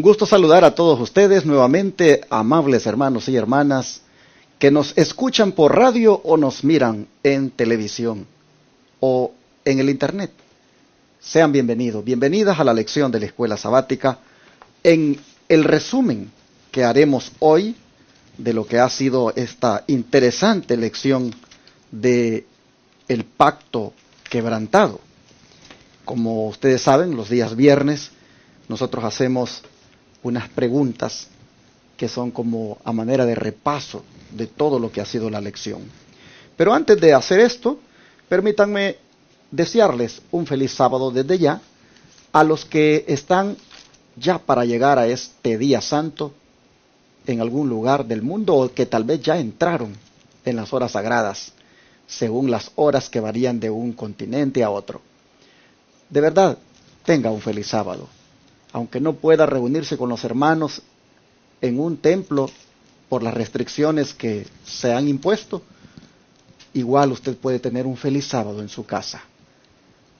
Un gusto saludar a todos ustedes nuevamente, amables hermanos y hermanas que nos escuchan por radio o nos miran en televisión o en el internet. Sean bienvenidos, bienvenidas a la lección de la Escuela Sabática en el resumen que haremos hoy de lo que ha sido esta interesante lección de el pacto quebrantado. Como ustedes saben, los días viernes nosotros hacemos unas preguntas que son como a manera de repaso de todo lo que ha sido la lección. Pero antes de hacer esto, permítanme desearles un feliz sábado desde ya a los que están ya para llegar a este día santo en algún lugar del mundo o que tal vez ya entraron en las horas sagradas, según las horas que varían de un continente a otro. De verdad, tenga un feliz sábado. Aunque no pueda reunirse con los hermanos en un templo por las restricciones que se han impuesto, igual usted puede tener un feliz sábado en su casa.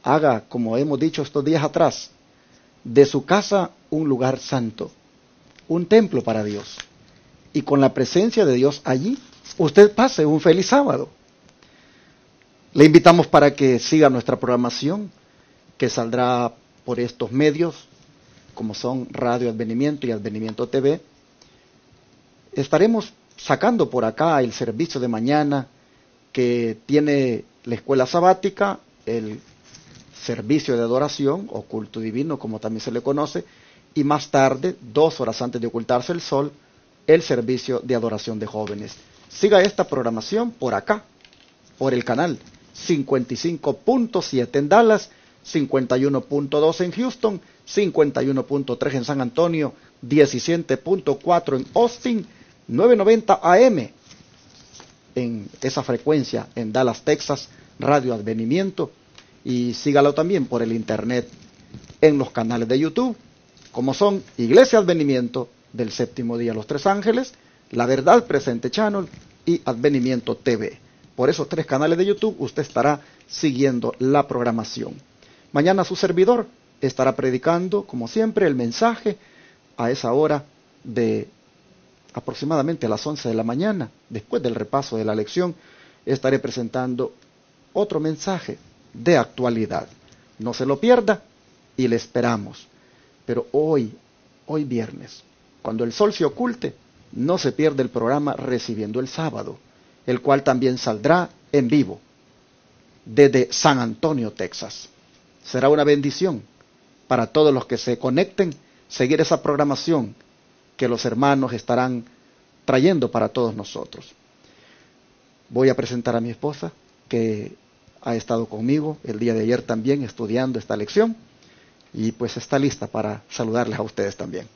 Haga, como hemos dicho estos días atrás, de su casa un lugar santo, un templo para Dios. Y con la presencia de Dios allí, usted pase un feliz sábado. Le invitamos para que siga nuestra programación, que saldrá por estos medios, como son Radio Advenimiento y Advenimiento TV. Estaremos sacando por acá el servicio de mañana que tiene la Escuela Sabática, el servicio de adoración o culto divino, como también se le conoce, y más tarde, 2 horas antes de ocultarse el sol, el servicio de adoración de jóvenes. Siga esta programación por acá, por el canal 55.7 en Dallas, 51.2 en Houston, 51.3 en San Antonio, 17.4 en Austin, 990 AM en esa frecuencia en Dallas, Texas, Radio Advenimiento, y sígalo también por el internet en los canales de YouTube, como son Iglesia Advenimiento del Séptimo Día Los Tres Ángeles, La Verdad Presente Channel y Advenimiento TV. Por esos 3 canales de YouTube usted estará siguiendo la programación. Mañana su servidor estará predicando, como siempre, el mensaje a esa hora de aproximadamente a las 11 de la mañana. Después del repaso de la lección, estaré presentando otro mensaje de actualidad. No se lo pierda y le esperamos. Pero hoy viernes, cuando el sol se oculte, no se pierda el programa Recibiendo el Sábado, el cual también saldrá en vivo desde San Antonio, Texas. Será una bendición para todos los que se conecten seguir esa programación que los hermanos estarán trayendo para todos nosotros. Voy a presentar a mi esposa, que ha estado conmigo el día de ayer también estudiando esta lección, y pues está lista para saludarles a ustedes también.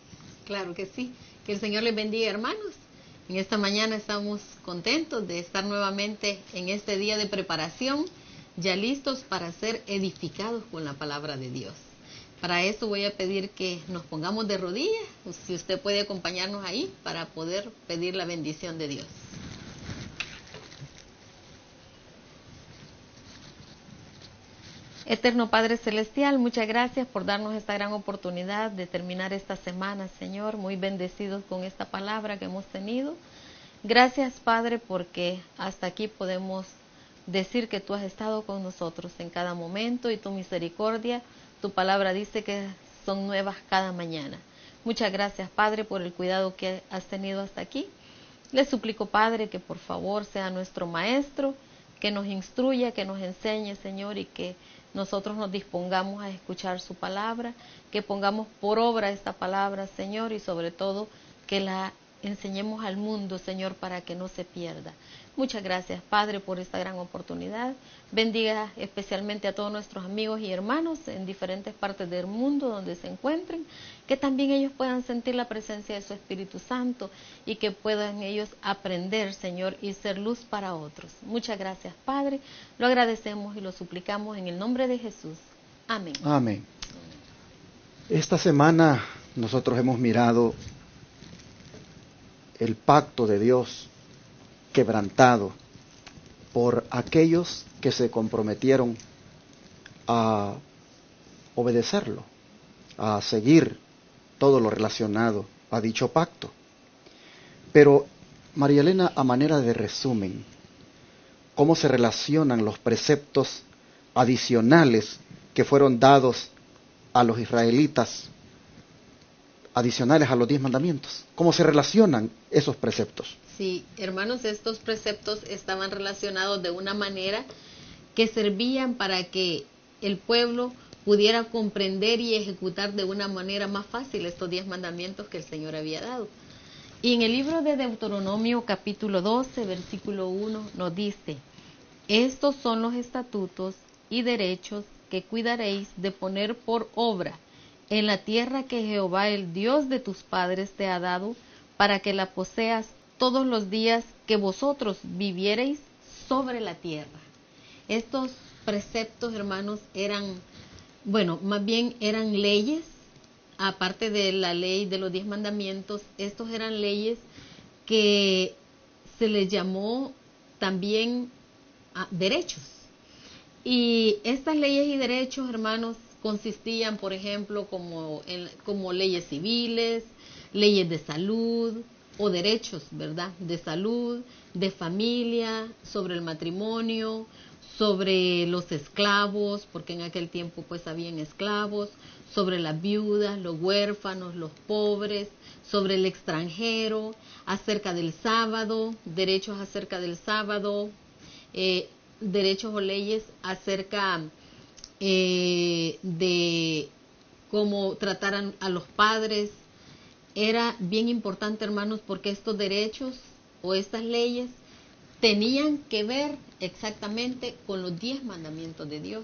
Claro que sí. Que el Señor les bendiga, hermanos. En esta mañana estamos contentos de estar nuevamente en este día de preparación, ya listos para ser edificados con la palabra de Dios. Para eso voy a pedir que nos pongamos de rodillas, si usted puede acompañarnos ahí para poder pedir la bendición de Dios. Eterno Padre Celestial, muchas gracias por darnos esta gran oportunidad de terminar esta semana, Señor, muy bendecidos con esta palabra que hemos tenido. Gracias, Padre, porque hasta aquí podemos decir que tú has estado con nosotros en cada momento y tu misericordia, tu palabra dice que son nuevas cada mañana. Muchas gracias, Padre, por el cuidado que has tenido hasta aquí. Le suplico, Padre, que por favor sea nuestro maestro, que nos instruya, que nos enseñe, Señor, y que nosotros nos dispongamos a escuchar su palabra, que pongamos por obra esta palabra, Señor, y sobre todo que la enseñemos al mundo, Señor, para que no se pierda. Muchas gracias, Padre, por esta gran oportunidad. Bendiga especialmente a todos nuestros amigos y hermanos en diferentes partes del mundo donde se encuentren, que también ellos puedan sentir la presencia de su Espíritu Santo y que puedan ellos aprender, Señor, y ser luz para otros. Muchas gracias, Padre. Lo agradecemos y lo suplicamos en el nombre de Jesús. Amén. Amén. Esta semana nosotros hemos mirado el pacto de Dios quebrantado por aquellos que se comprometieron a obedecerlo, a seguir todo lo relacionado a dicho pacto. Pero, María Elena, a manera de resumen, ¿cómo se relacionan los preceptos adicionales que fueron dados a los israelitas, adicionales a los 10 mandamientos? ¿Cómo se relacionan esos preceptos? Sí, hermanos, estos preceptos estaban relacionados de una manera que servían para que el pueblo pudiera comprender y ejecutar de una manera más fácil estos 10 mandamientos que el Señor había dado. Y en el libro de Deuteronomio capítulo 12, versículo 1 nos dice: estos son los estatutos y derechos que cuidaréis de poner por obra en la tierra que Jehová, el Dios de tus padres, te ha dado, para que la poseas todos los días que vosotros viviereis sobre la tierra. Estos preceptos, hermanos, más bien eran leyes, aparte de la ley de los 10 mandamientos. Estos eran leyes que se les llamó también derechos. Y estas leyes y derechos, hermanos, consistían, por ejemplo, como leyes civiles, leyes de salud, o derechos, ¿verdad?, de salud, de familia, sobre el matrimonio, sobre los esclavos, porque en aquel tiempo pues habían esclavos, sobre las viudas, los huérfanos, los pobres, sobre el extranjero, acerca del sábado, derechos acerca del sábado, derechos o leyes acerca de cómo trataran a los padres. Era bien importante, hermanos, porque estos derechos o estas leyes tenían que ver exactamente con los 10 mandamientos de Dios.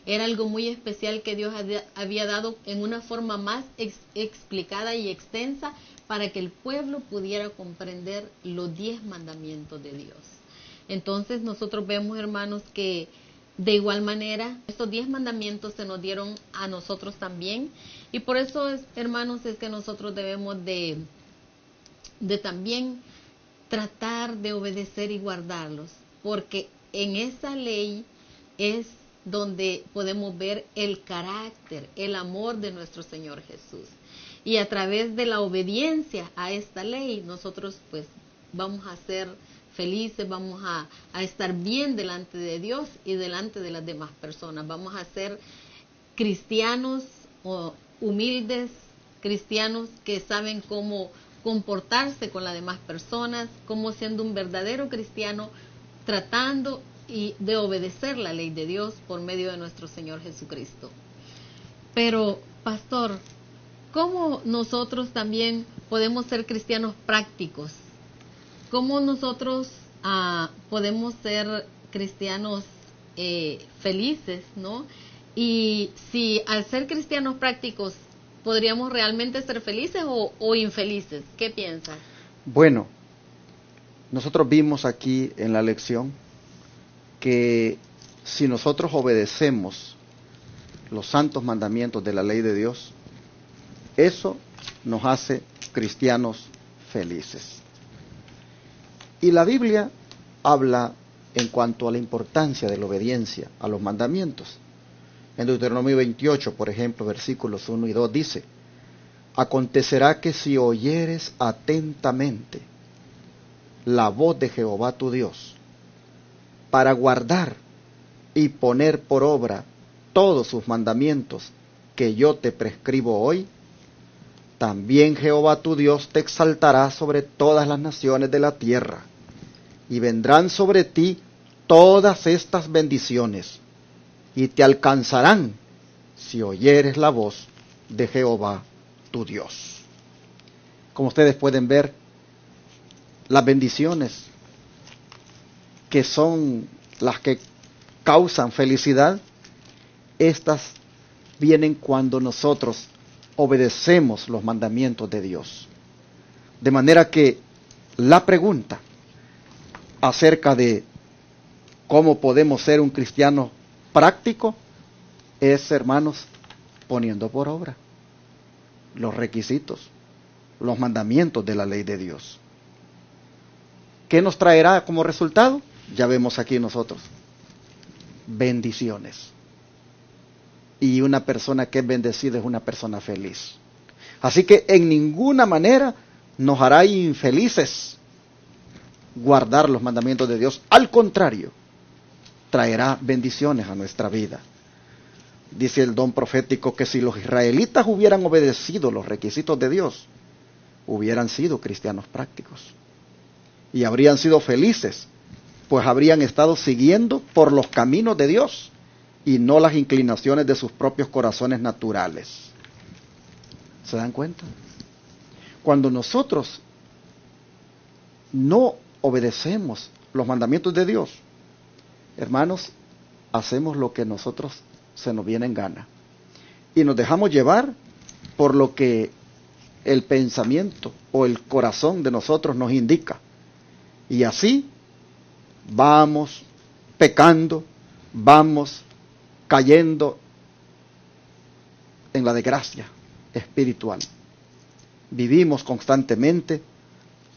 Era algo muy especial que Dios había dado en una forma más explicada y extensa para que el pueblo pudiera comprender los 10 mandamientos de Dios. Entonces nosotros vemos, hermanos, que de igual manera estos 10 mandamientos se nos dieron a nosotros también, y por eso, hermanos, es que nosotros debemos de también tratar de obedecer y guardarlos, porque en esa ley es donde podemos ver el carácter, el amor de nuestro Señor Jesús. Y a través de la obediencia a esta ley, nosotros pues vamos a ser felices, vamos a estar bien delante de Dios y delante de las demás personas. Vamos a ser cristianos humildes, cristianos que saben cómo comportarse con las demás personas, como siendo un verdadero cristiano, tratando de obedecer la ley de Dios por medio de nuestro Señor Jesucristo. Pero, pastor, ¿cómo nosotros también podemos ser cristianos prácticos? ¿Cómo nosotros podemos ser cristianos felices, ¿no? Y si al ser cristianos prácticos podríamos realmente ser felices o infelices. ¿Qué piensas? Bueno, nosotros vimos aquí en la lección que si nosotros obedecemos los santos mandamientos de la ley de Dios, eso nos hace cristianos felices. Y la Biblia habla en cuanto a la importancia de la obediencia a los mandamientos. En Deuteronomio 28, por ejemplo, versículos 1 y 2 dice: acontecerá que si oyeres atentamente la voz de Jehová tu Dios, para guardar y poner por obra todos sus mandamientos que yo te prescribo hoy, también Jehová tu Dios te exaltará sobre todas las naciones de la tierra, y vendrán sobre ti todas estas bendiciones, y te alcanzarán si oyeres la voz de Jehová tu Dios. Como ustedes pueden ver, las bendiciones que son las que causan felicidad, estas vienen cuando nosotros obedecemos los mandamientos de Dios. De manera que la pregunta acerca de cómo podemos ser un cristiano práctico es, hermanos, poniendo por obra los requisitos, los mandamientos de la ley de Dios. ¿Qué nos traerá como resultado? Ya vemos aquí nosotros: bendiciones. Y una persona que es bendecida es una persona feliz. Así que en ninguna manera nos hará infelices guardar los mandamientos de Dios. Al contrario, traerá bendiciones a nuestra vida. Dice el don profético que si los israelitas hubieran obedecido los requisitos de Dios, hubieran sido cristianos prácticos y habrían sido felices, pues habrían estado siguiendo por los caminos de Dios y no las inclinaciones de sus propios corazones naturales. ¿Se dan cuenta? Cuando nosotros no obedecemos los mandamientos de Dios, hermanos, hacemos lo que nosotros se nos viene en gana y nos dejamos llevar por lo que el pensamiento o el corazón de nosotros nos indica, y así vamos pecando, vamos cayendo en la desgracia espiritual. Vivimos constantemente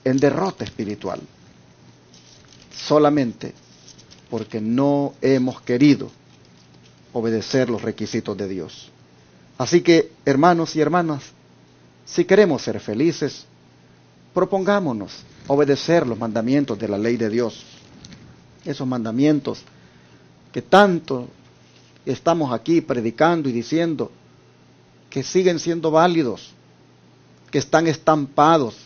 en derrota espiritual, solamente porque no hemos querido obedecer los requisitos de Dios. Así que, hermanos y hermanas, si queremos ser felices, propongámonos obedecer los mandamientos de la ley de Dios. Esos mandamientos que tanto estamos aquí predicando y diciendo que siguen siendo válidos, que están estampados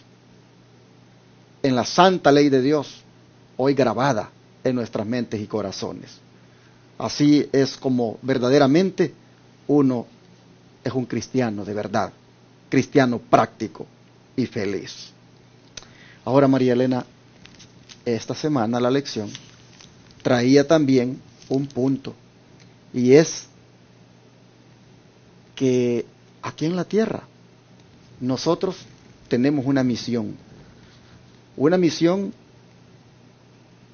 en la santa ley de Dios, hoy grabada en nuestras mentes y corazones. Así es como verdaderamente uno es un cristiano de verdad, cristiano práctico y feliz. Ahora, María Elena, esta semana la lección traía también un punto, y es que aquí en la tierra nosotros tenemos una misión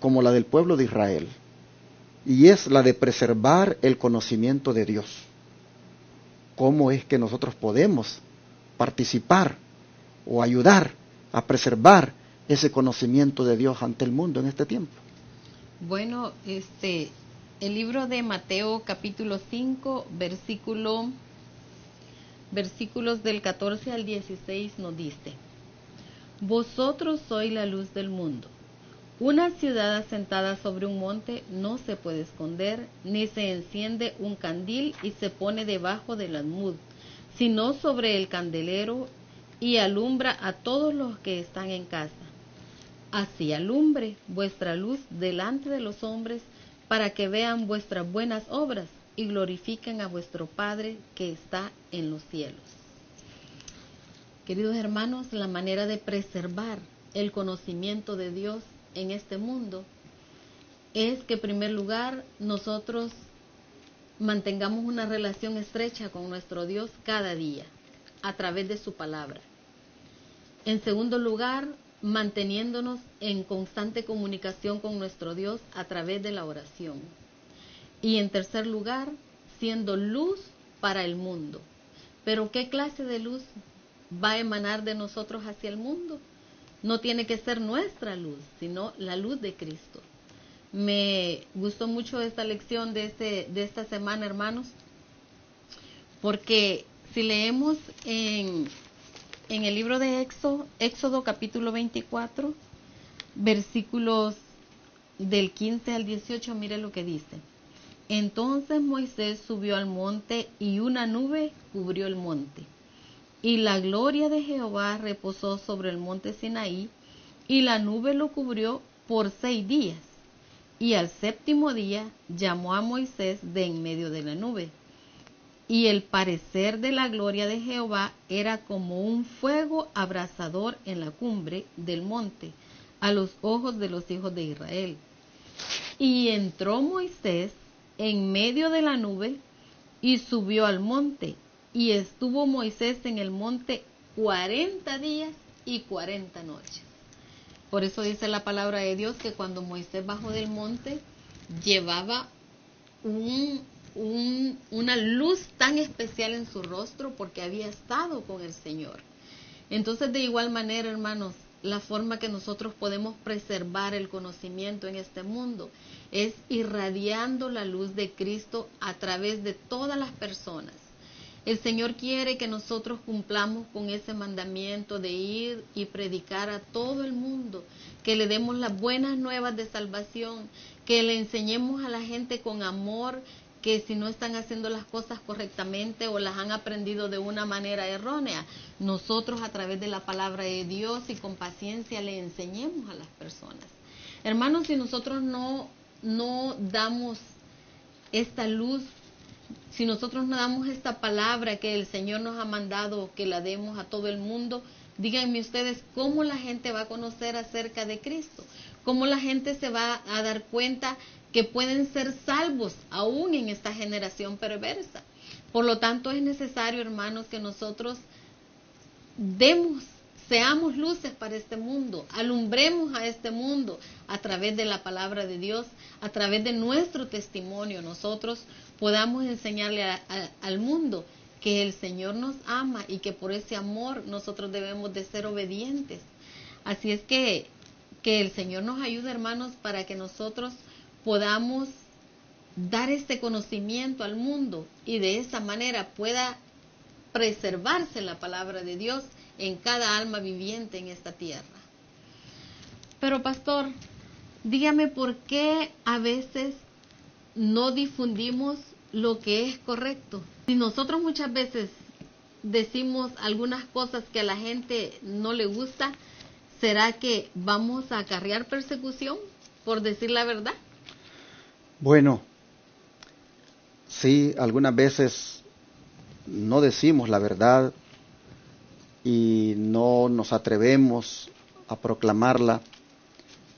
como la del pueblo de Israel, y es la de preservar el conocimiento de Dios. ¿Cómo es que nosotros podemos participar o ayudar a preservar ese conocimiento de Dios ante el mundo en este tiempo? Bueno, el libro de Mateo capítulo 5, versículos del 14 al 16 nos dice: Vosotros sois la luz del mundo. Una ciudad asentada sobre un monte no se puede esconder, ni se enciende un candil y se pone debajo del almud, sino sobre el candelero, y alumbra a todos los que están en casa. Así alumbre vuestra luz delante de los hombres, para que vean vuestras buenas obras y glorifiquen a vuestro Padre que está en los cielos. Queridos hermanos, la manera de preservar el conocimiento de Dios en este mundo es que, en primer lugar, nosotros mantengamos una relación estrecha con nuestro Dios cada día a través de su palabra. En segundo lugar, manteniéndonos en constante comunicación con nuestro Dios a través de la oración. Y en tercer lugar, siendo luz para el mundo. Pero ¿qué clase de luz va a emanar de nosotros hacia el mundo? No tiene que ser nuestra luz, sino la luz de Cristo. Me gustó mucho esta lección de esta semana, hermanos, porque si leemos en el libro de Éxodo capítulo 24, versículos del 15 al 18, mire lo que dice. Entonces Moisés subió al monte y una nube cubrió el monte. Y la gloria de Jehová reposó sobre el monte Sinaí, y la nube lo cubrió por 6 días. Y al 7º día llamó a Moisés de en medio de la nube. Y el parecer de la gloria de Jehová era como un fuego abrasador en la cumbre del monte, a los ojos de los hijos de Israel. Y entró Moisés en medio de la nube y subió al monte. Y estuvo Moisés en el monte 40 días y 40 noches. Por eso dice la palabra de Dios que cuando Moisés bajó del monte, llevaba una luz tan especial en su rostro porque había estado con el Señor. Entonces, de igual manera, hermanos, la forma que nosotros podemos preservar el conocimiento en este mundo es irradiando la luz de Cristo a través de todas las personas. El Señor quiere que nosotros cumplamos con ese mandamiento de ir y predicar a todo el mundo, que le demos las buenas nuevas de salvación, que le enseñemos a la gente con amor que si no están haciendo las cosas correctamente o las han aprendido de una manera errónea, nosotros a través de la palabra de Dios y con paciencia le enseñemos a las personas. Hermanos, si nosotros no damos esta luz, si nosotros no damos esta palabra que el Señor nos ha mandado que la demos a todo el mundo, díganme ustedes cómo la gente va a conocer acerca de Cristo, cómo la gente se va a dar cuenta que pueden ser salvos aún en esta generación perversa. Por lo tanto, es necesario, hermanos, que nosotros seamos luces para este mundo, alumbremos a este mundo a través de la palabra de Dios, a través de nuestro testimonio. Nosotros podamos enseñarle al mundo que el Señor nos ama y que por ese amor nosotros debemos de ser obedientes. Así es que el Señor nos ayude, hermanos, para que nosotros podamos dar este conocimiento al mundo y de esta manera pueda preservarse la palabra de Dios en cada alma viviente en esta tierra. Pero pastor, dígame por qué a veces no difundimos lo que es correcto. Si nosotros muchas veces decimos algunas cosas que a la gente no le gusta, ¿será que vamos a acarrear persecución por decir la verdad? Bueno, sí, algunas veces no decimos la verdad y no nos atrevemos a proclamarla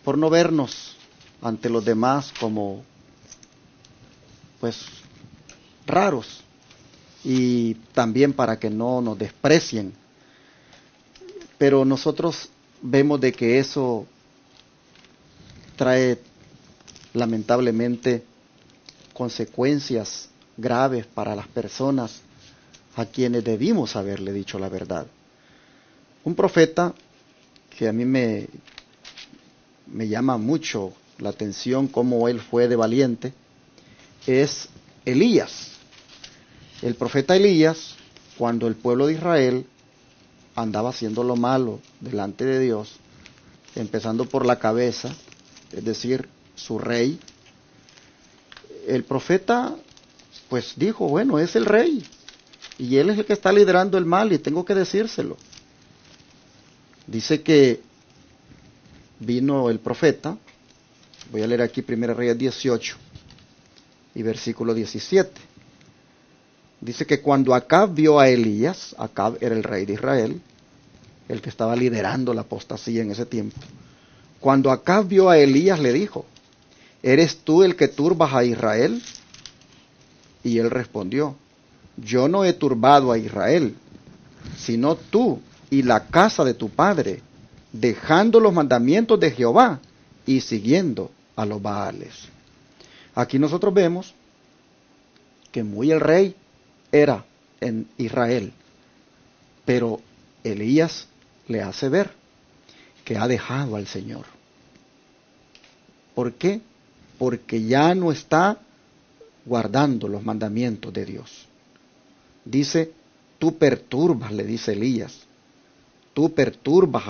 por no vernos ante los demás como, pues, raros, y también para que no nos desprecien. Pero nosotros vemos de que eso trae lamentablemente consecuencias graves para las personas a quienes debimos haberle dicho la verdad. Un profeta que a mí me llama mucho la atención cómo él fue de valiente es Elías. El profeta Elías, cuando el pueblo de Israel andaba haciendo lo malo delante de Dios, empezando por la cabeza, es decir, su rey, el profeta pues dijo, bueno, es el rey y él es el que está liderando el mal y tengo que decírselo. Dice que vino el profeta, voy a leer aquí 1 Reyes 18 y versículo 17. Dice que cuando Acab vio a Elías, Acab era el rey de Israel, el que estaba liderando la apostasía en ese tiempo. Cuando Acab vio a Elías le dijo, ¿eres tú el que turbas a Israel? Y él respondió, yo no he turbado a Israel, sino tú y la casa de tu padre, dejando los mandamientos de Jehová y siguiendo a los Baales. Aquí nosotros vemos que muy el rey era en Israel, pero Elías le hace ver que ha dejado al Señor. ¿Por qué? Porque ya no está guardando los mandamientos de Dios. Dice, tú perturbas, le dice Elías, tú perturbas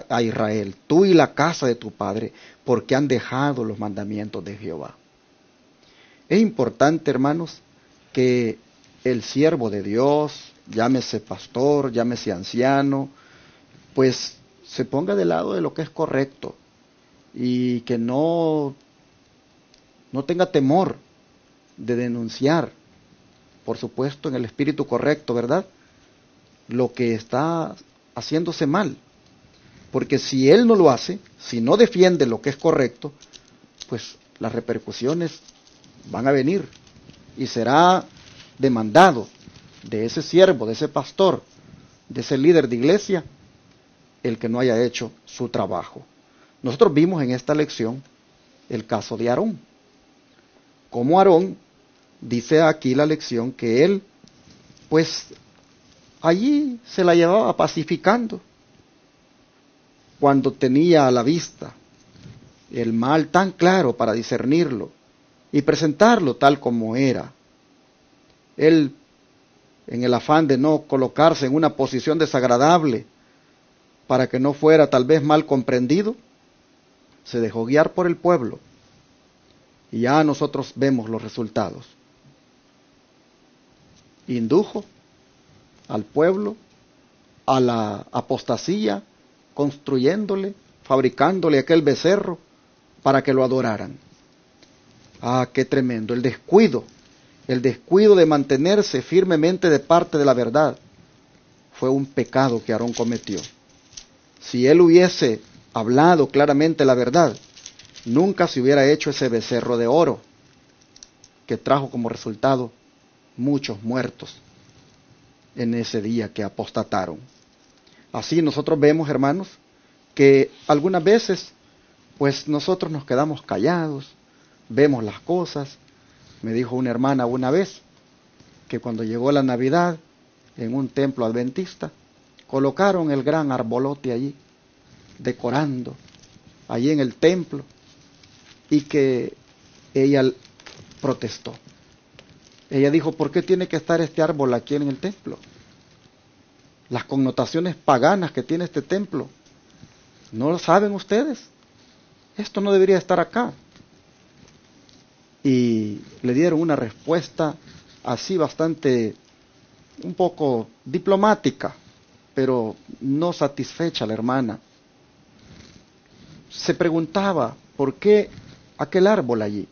a Israel, tú y la casa de tu padre, porque han dejado los mandamientos de Jehová. Es importante, hermanos, que el siervo de Dios, llámese pastor, llámese anciano, pues se ponga del lado de lo que es correcto y que no tenga temor de denunciar, por supuesto en el espíritu correcto, ¿verdad?, lo que está haciéndose mal. Porque si él no lo hace, si no defiende lo que es correcto, pues las repercusiones van a venir y será demandado de ese siervo, de ese pastor, de ese líder de iglesia, el que no haya hecho su trabajo. Nosotros vimos en esta lección el caso de Aarón. Como Aarón, dice aquí la lección que él, pues, allí se la llevaba pacificando. Cuando tenía a la vista el mal tan claro para discernirlo y presentarlo tal como era, él en el afán de no colocarse en una posición desagradable, para que no fuera tal vez mal comprendido, se dejó guiar por el pueblo. Y ya nosotros vemos los resultados. Indujo al pueblo a la apostasía, construyéndole, fabricándole aquel becerro para que lo adoraran. Ah, qué tremendo, el descuido de mantenerse firmemente de parte de la verdad fue un pecado que Aarón cometió. Si él hubiese hablado claramente la verdad, nunca se hubiera hecho ese becerro de oro que trajo como resultado muchos muertos en ese día que apostataron. Así nosotros vemos, hermanos, que algunas veces pues nosotros nos quedamos callados, vemos las cosas. Me dijo una hermana una vez que cuando llegó la Navidad en un templo adventista, colocaron el gran arbolote allí, decorando allí en el templo, y que ella protestó. Ella dijo, ¿por qué tiene que estar este árbol aquí en el templo? Las connotaciones paganas que tiene este templo, ¿no lo saben ustedes? Esto no debería estar acá. Y le dieron una respuesta así bastante, un poco diplomática, pero no satisfecha la hermana. Se preguntaba, ¿por qué aquel árbol allí?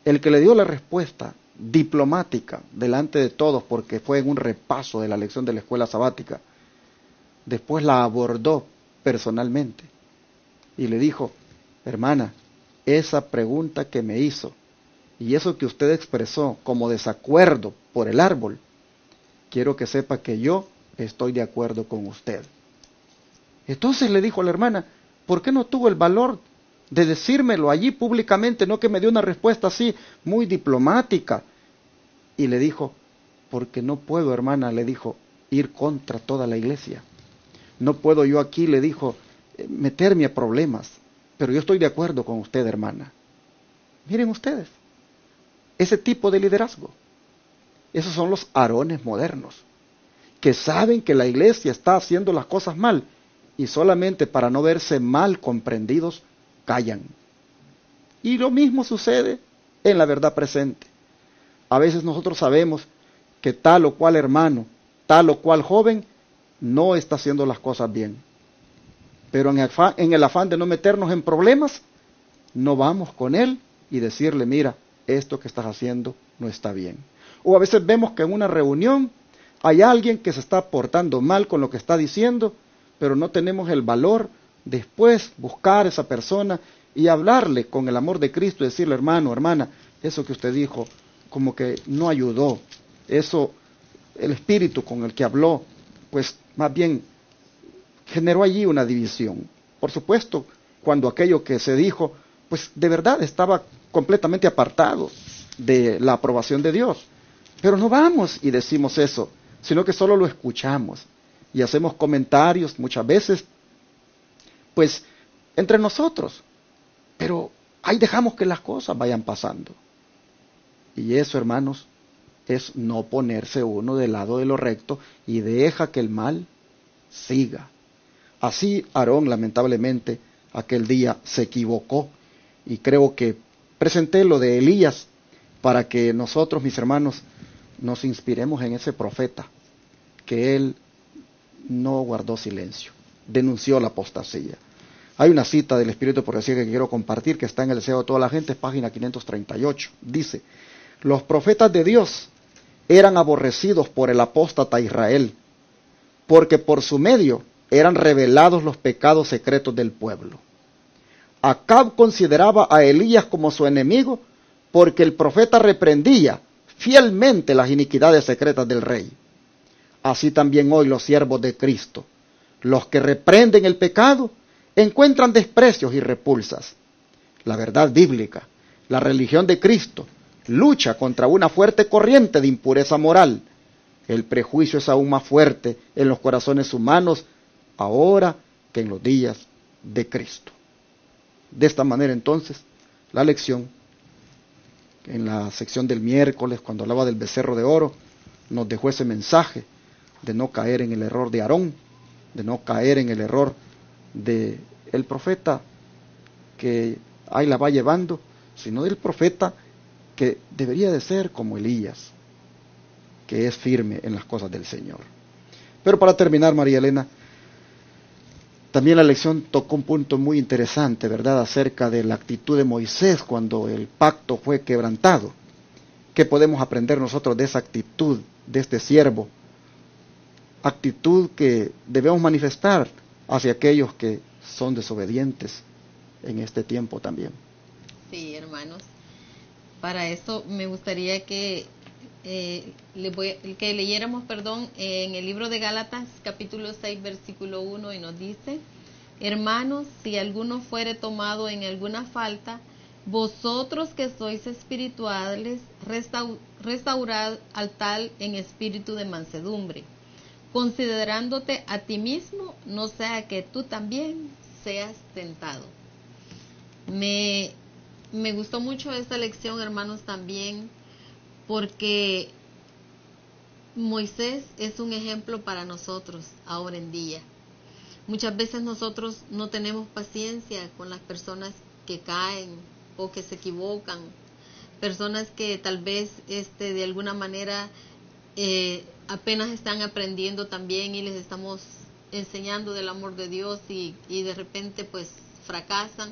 El que le dio la respuesta diplomática delante de todos, porque fue en un repaso de la lección de la escuela sabática, después la abordó personalmente y le dijo, hermana, esa pregunta que me hizo y eso que usted expresó como desacuerdo por el árbol, quiero que sepa que yo estoy de acuerdo con usted. Entonces le dijo a la hermana, ¿por qué no tuvo el valor de decírmelo allí públicamente, no que me dio una respuesta así muy diplomática? Y le dijo, porque no puedo, hermana, le dijo, ir contra toda la iglesia. No puedo yo aquí, le dijo, meterme a problemas, pero yo estoy de acuerdo con usted, hermana. Miren ustedes, ese tipo de liderazgo, esos son los Aarones modernos, que saben que la iglesia está haciendo las cosas mal, y solamente para no verse mal comprendidos, callan. Y lo mismo sucede en la verdad presente. A veces nosotros sabemos que tal o cual hermano, tal o cual joven, no está haciendo las cosas bien. Pero en el afán de no meternos en problemas, no vamos con él y decirle, mira, esto que estás haciendo no está bien. O a veces vemos que en una reunión hay alguien que se está portando mal con lo que está diciendo, pero no tenemos el valor después buscar a esa persona y hablarle con el amor de Cristo y decirle, hermano, hermana, eso que usted dijo como que no ayudó. Eso, el espíritu con el que habló, pues más bien generó allí una división. Por supuesto, cuando aquello que se dijo, pues de verdad estaba completamente apartado de la aprobación de Dios. Pero no vamos y decimos eso, sino que solo lo escuchamos y hacemos comentarios muchas veces, pues entre nosotros. Pero ahí dejamos que las cosas vayan pasando. Y eso, hermanos, es no ponerse uno del lado de lo recto y deja que el mal siga. Así Aarón, lamentablemente, aquel día se equivocó. Y creo que presenté lo de Elías para que nosotros, mis hermanos, nos inspiremos en ese profeta, que él no guardó silencio, denunció la apostasía. Hay una cita del Espíritu Profecía que quiero compartir, que está en el Deseo de toda la gente, página 538. Dice, los profetas de Dios eran aborrecidos por el apóstata Israel, porque por su medio eran revelados los pecados secretos del pueblo. Acab consideraba a Elías como su enemigo, porque el profeta reprendía fielmente las iniquidades secretas del rey. Así también hoy los siervos de Cristo, los que reprenden el pecado, encuentran desprecios y repulsas. La verdad bíblica, la religión de Cristo, lucha contra una fuerte corriente de impureza moral. El prejuicio es aún más fuerte en los corazones humanos ahora que en los días de Cristo. De esta manera entonces, la lección, en la sección del miércoles, cuando hablaba del becerro de oro, nos dejó ese mensaje de no caer en el error de Aarón, de no caer en el error de el profeta que ahí la va llevando, sino del profeta que debería de ser como Elías, que es firme en las cosas del Señor. Pero para terminar, María Elena, también la lección tocó un punto muy interesante, ¿verdad?, acerca de la actitud de Moisés cuando el pacto fue quebrantado. ¿Qué podemos aprender nosotros de esa actitud de este siervo? Actitud que debemos manifestar hacia aquellos que son desobedientes en este tiempo también. Sí, hermanos. Para eso me gustaría que leyéramos, en el libro de Gálatas, capítulo 6, versículo 1, y nos dice: hermanos, si alguno fuere tomado en alguna falta, vosotros que sois espirituales, restaurad al tal en espíritu de mansedumbre, considerándote a ti mismo, no sea que tú también seas tentado. Me gustó mucho esta lección, hermanos, también, porque Moisés es un ejemplo para nosotros ahora en día. Muchas veces nosotros no tenemos paciencia con las personas que caen o que se equivocan, personas que tal vez de alguna manera apenas están aprendiendo también y les estamos enseñando del amor de Dios y de repente pues fracasan.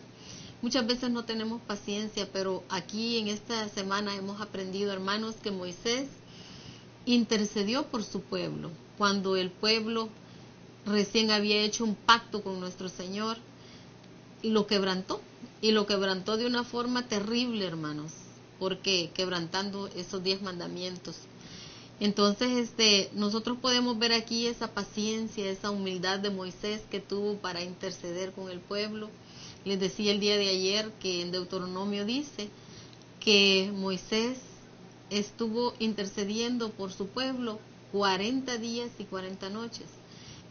Muchas veces no tenemos paciencia, pero aquí en esta semana hemos aprendido, hermanos, que Moisés intercedió por su pueblo. Cuando el pueblo recién había hecho un pacto con nuestro Señor, y lo quebrantó de una forma terrible, hermanos, porque quebrantando esos 10 mandamientos. Entonces, nosotros podemos ver aquí esa paciencia, esa humildad de Moisés que tuvo para interceder con el pueblo. Les decía el día de ayer que en Deuteronomio dice que Moisés estuvo intercediendo por su pueblo 40 días y 40 noches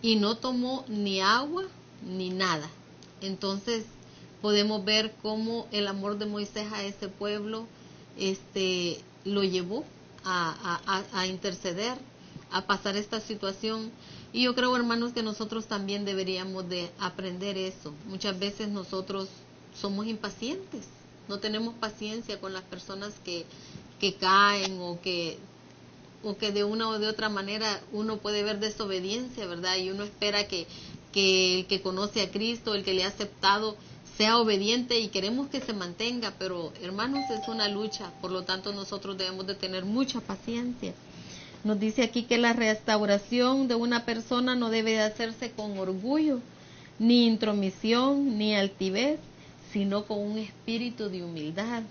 y no tomó ni agua ni nada. Entonces podemos ver cómo el amor de Moisés a ese pueblo lo llevó a interceder, a pasar esta situación. Y yo creo, hermanos, que nosotros también deberíamos de aprender eso. Muchas veces nosotros somos impacientes, no tenemos paciencia con las personas que caen o que de una o de otra manera uno puede ver desobediencia, ¿verdad? Y uno espera que el que conoce a Cristo, el que le ha aceptado, sea obediente y queremos que se mantenga, pero hermanos, es una lucha, por lo tanto nosotros debemos de tener mucha paciencia. Nos dice aquí que la restauración de una persona no debe de hacerse con orgullo, ni intromisión, ni altivez, sino con un espíritu de humildad.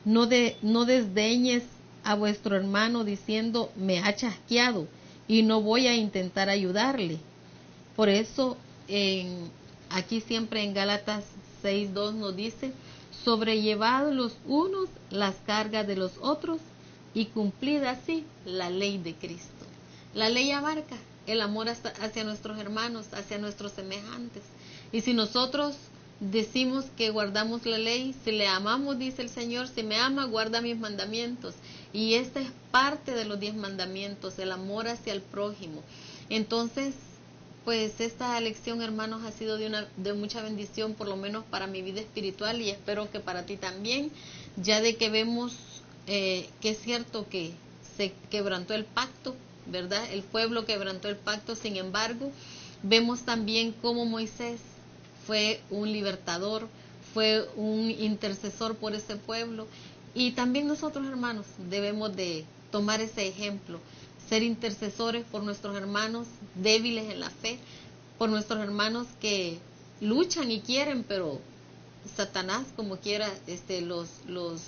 No desdeñes a vuestro hermano diciendo, me ha chasqueado y no voy a intentar ayudarle. Por eso, aquí siempre en Gálatas 6:2 nos dice, sobrellevad los unos las cargas de los otros y cumplid así la ley de Cristo. La ley abarca el amor hacia nuestros hermanos, hacia nuestros semejantes. Y si nosotros decimos que guardamos la ley, si le amamos, dice el Señor, si me ama, guarda mis mandamientos. Y esta es parte de los 10 mandamientos, el amor hacia el prójimo. Entonces, pues esta lección, hermanos, ha sido de mucha bendición, por lo menos para mi vida espiritual, y espero que para ti también, ya de que vemos que es cierto que se quebrantó el pacto, ¿verdad? El pueblo quebrantó el pacto, sin embargo, vemos también cómo Moisés fue un libertador, fue un intercesor por ese pueblo, y también nosotros, hermanos, debemos de tomar ese ejemplo, ser intercesores por nuestros hermanos débiles en la fe, por nuestros hermanos que luchan y quieren, pero Satanás como quiera los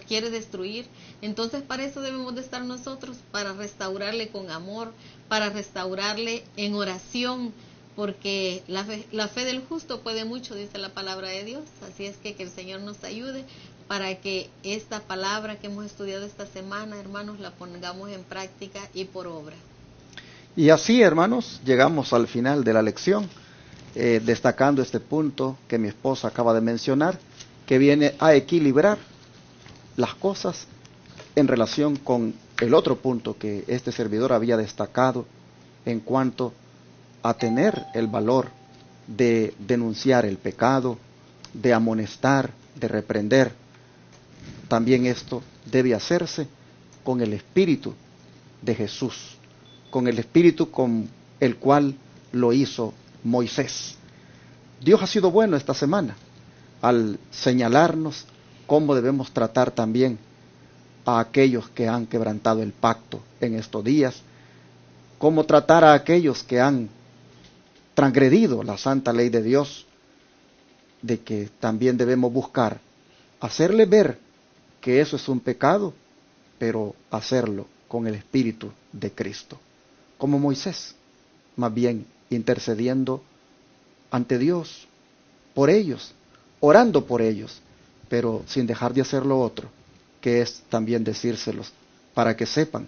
quiere destruir. Entonces para eso debemos de estar nosotros, para restaurarle con amor, para restaurarle en oración, porque la fe del justo puede mucho, dice la palabra de Dios. Así es que el Señor nos ayude para que esta palabra que hemos estudiado esta semana, hermanos, la pongamos en práctica y por obra. Y así, hermanos, llegamos al final de la lección, destacando este punto que mi esposa acaba de mencionar, que viene a equilibrar las cosas en relación con el otro punto que este servidor había destacado en cuanto a tener el valor de denunciar el pecado, de amonestar, de reprender. También esto debe hacerse con el espíritu de Jesús, con el espíritu con el cual lo hizo Moisés. Dios ha sido bueno esta semana al señalarnos cómo debemos tratar también a aquellos que han quebrantado el pacto en estos días, cómo tratar a aquellos que han transgredido la santa ley de Dios, de que también debemos buscar hacerle ver que eso es un pecado, pero hacerlo con el espíritu de Cristo, como Moisés, más bien intercediendo ante Dios por ellos, orando por ellos, pero sin dejar de hacer lo otro, que es también decírselos para que sepan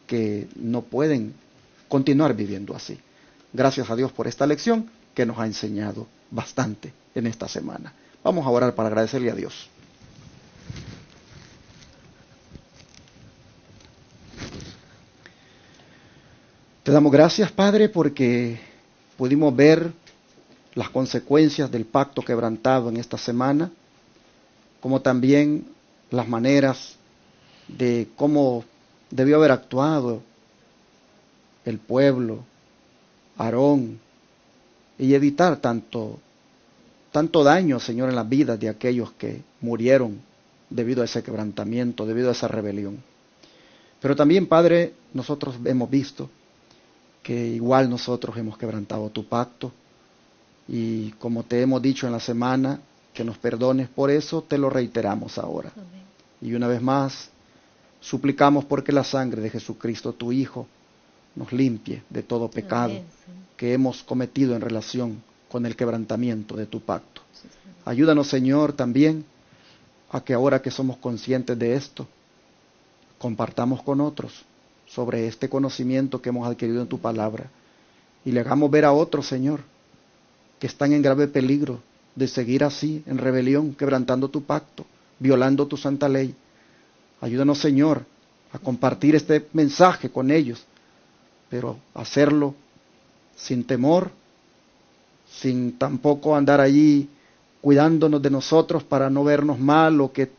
que no pueden continuar viviendo así. Gracias a Dios por esta lección que nos ha enseñado bastante en esta semana. Vamos a orar para agradecerle a Dios. Te damos gracias, Padre, porque pudimos ver las consecuencias del pacto quebrantado en esta semana, como también las maneras de cómo debió haber actuado el pueblo, Aarón, y evitar tanto daño, Señor, en las vidas de aquellos que murieron debido a ese quebrantamiento, debido a esa rebelión. Pero también, Padre, nosotros hemos visto que igual nosotros hemos quebrantado tu pacto, y como te hemos dicho en la semana, que nos perdones por eso, te lo reiteramos ahora. Amén. Y una vez más, suplicamos porque la sangre de Jesucristo, tu Hijo, nos limpie de todo pecado que hemos cometido en relación con el quebrantamiento de tu pacto. Sí, ayúdanos, Señor, también a que ahora que somos conscientes de esto, compartamos con otros sobre este conocimiento que hemos adquirido en tu palabra, y le hagamos ver a otros, Señor, que están en grave peligro de seguir así, en rebelión, quebrantando tu pacto, violando tu santa ley. Ayúdanos, Señor, a compartir este mensaje con ellos, pero hacerlo sin temor, sin tampoco andar allí cuidándonos de nosotros para no vernos mal o que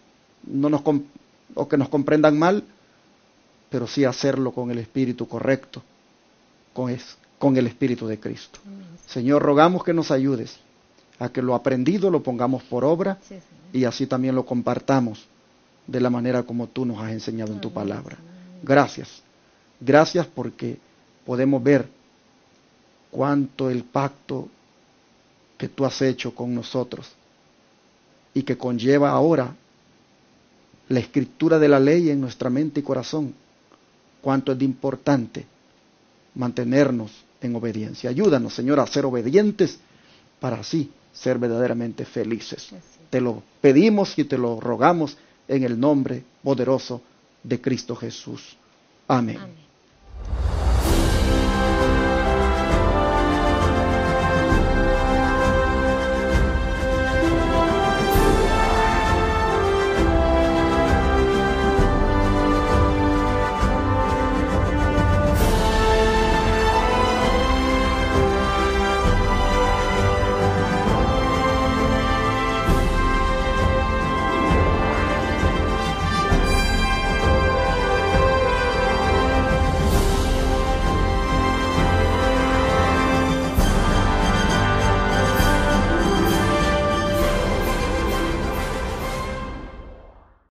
nos comprendan mal, pero sí hacerlo con el espíritu correcto, con el espíritu de Cristo. Señor, rogamos que nos ayudes a que lo aprendido lo pongamos por obra, sí, y así también lo compartamos de la manera como tú nos has enseñado en tu palabra. Gracias. Gracias porque podemos ver cuánto el pacto que tú has hecho con nosotros y que conlleva ahora la escritura de la ley en nuestra mente y corazón, cuánto es de importante mantenernos en obediencia. Ayúdanos, Señor, a ser obedientes para así ser verdaderamente felices. Te lo pedimos y te lo rogamos en el nombre poderoso de Cristo Jesús. Amén. Amén.